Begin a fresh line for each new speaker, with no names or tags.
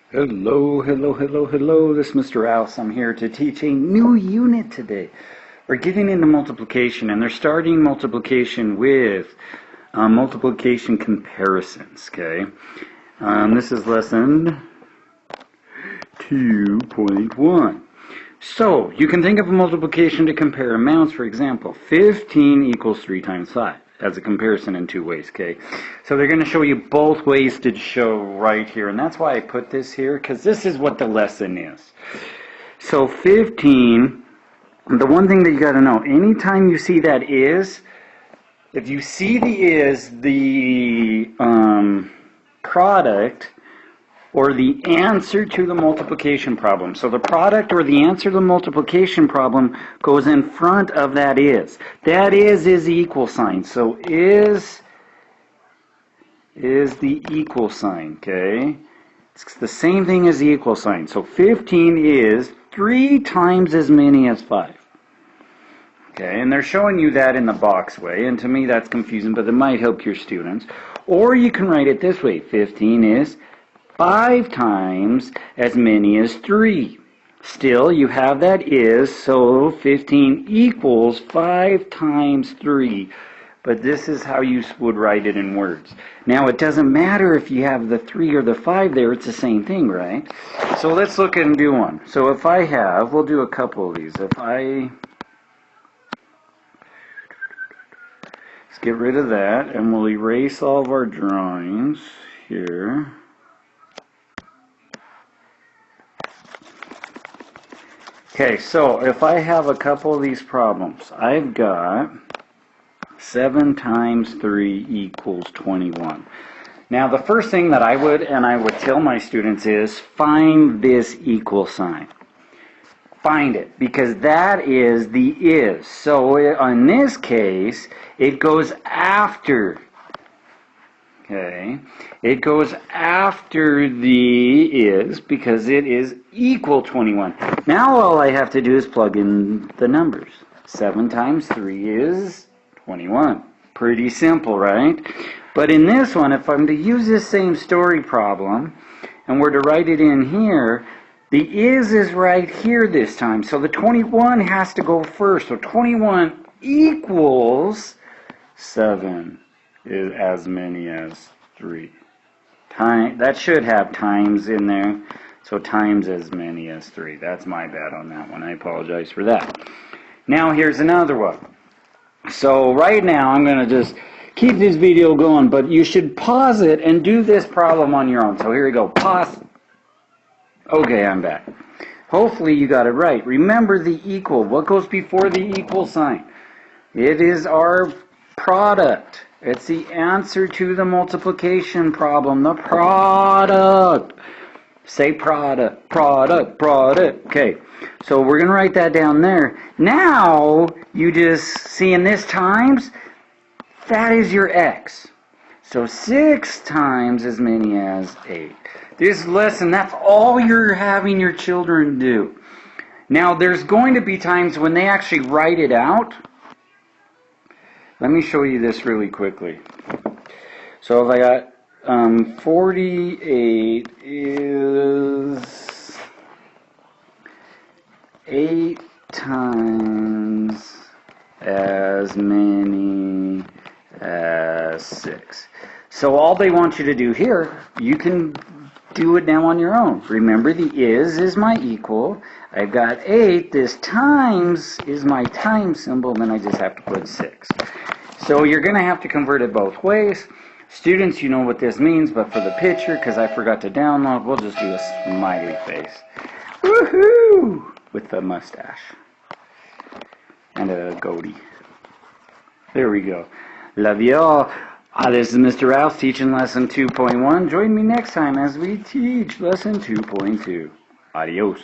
Hello, hello, hello, hello. This is Mr. Rouse. I'm here to teach a new unit today. We're getting into multiplication, and they're starting multiplication with multiplication comparisons, okay? This is lesson 2.1. So, you can think of a multiplication to compare amounts. For example, 15 equals 3 times 5. As a comparison in two ways, okay? So they're going to show you both ways to show right here, and that's why I put this here, because this is what the lesson is. So 15, the one thing that you got to know, anytime you see that is, if you see the product or the answer to the multiplication problem. So the product or the answer to the multiplication problem goes in front of that is. That is the equal sign. So is the equal sign, okay? It's the same thing as the equal sign. So 15 is 3 times as many as 5. Okay, and they're showing you that in the box way, and to me that's confusing, but it might help your students. Or you can write it this way. 15 is 5 times as many as 3. Still, you have that is, so 15 equals 5 times 3. But this is how you would write it in words. Now, it doesn't matter if you have the 3 or the 5 there, it's the same thing, right? So let's look and do one. So if I have, we'll do a couple of these. Let's get rid of that, and we'll erase all of our drawings here. Okay, so if I have a couple of these problems, I've got 7 times 3 equals 21. Now, the first thing that I would tell my students is find this equal sign. Find it, because that is the is. So in this case, it goes after. Okay, it goes after the is because it is equal 21. Now all I have to do is plug in the numbers. 7 times 3 is 21. Pretty simple, right? But in this one, if I'm to use this same story problem, and we're to write it in here, the is right here this time. So the 21 has to go first. So 21 equals 7. Is as many as 3. That should have times in there. So times as many as 3. That's my bad on that one. I apologize for that. Now here's another one. So right now I'm going to just keep this video going, but you should pause it and do this problem on your own. So here we go. Pause. Okay, I'm back. Hopefully you got it right. Remember the equal. What goes before the equal sign? It is our product. It's the answer to the multiplication problem. The product. Say product, product, product. Okay, so we're going to write that down there. Now, you just see in this times, that is your x. So 6 times as many as 8. This lesson, that's all you're having your children do. Now, there's going to be times when they actually write it out. Let me show you this really quickly. So if I got 48 is 8 times as many as 6. So all they want you to do here, you can do it now on your own. Remember, the is my equal. I've got 8. This times is my time symbol, then I just have to put 6. So you're going to have to convert it both ways. Students, you know what this means, but for the picture, because I forgot to download, we'll just do a smiley face. Woohoo! With the mustache. And a goatee. There we go. Love you all. This is Mr. Rouse teaching lesson 2.1. Join me next time as we teach lesson 2.2. Adios.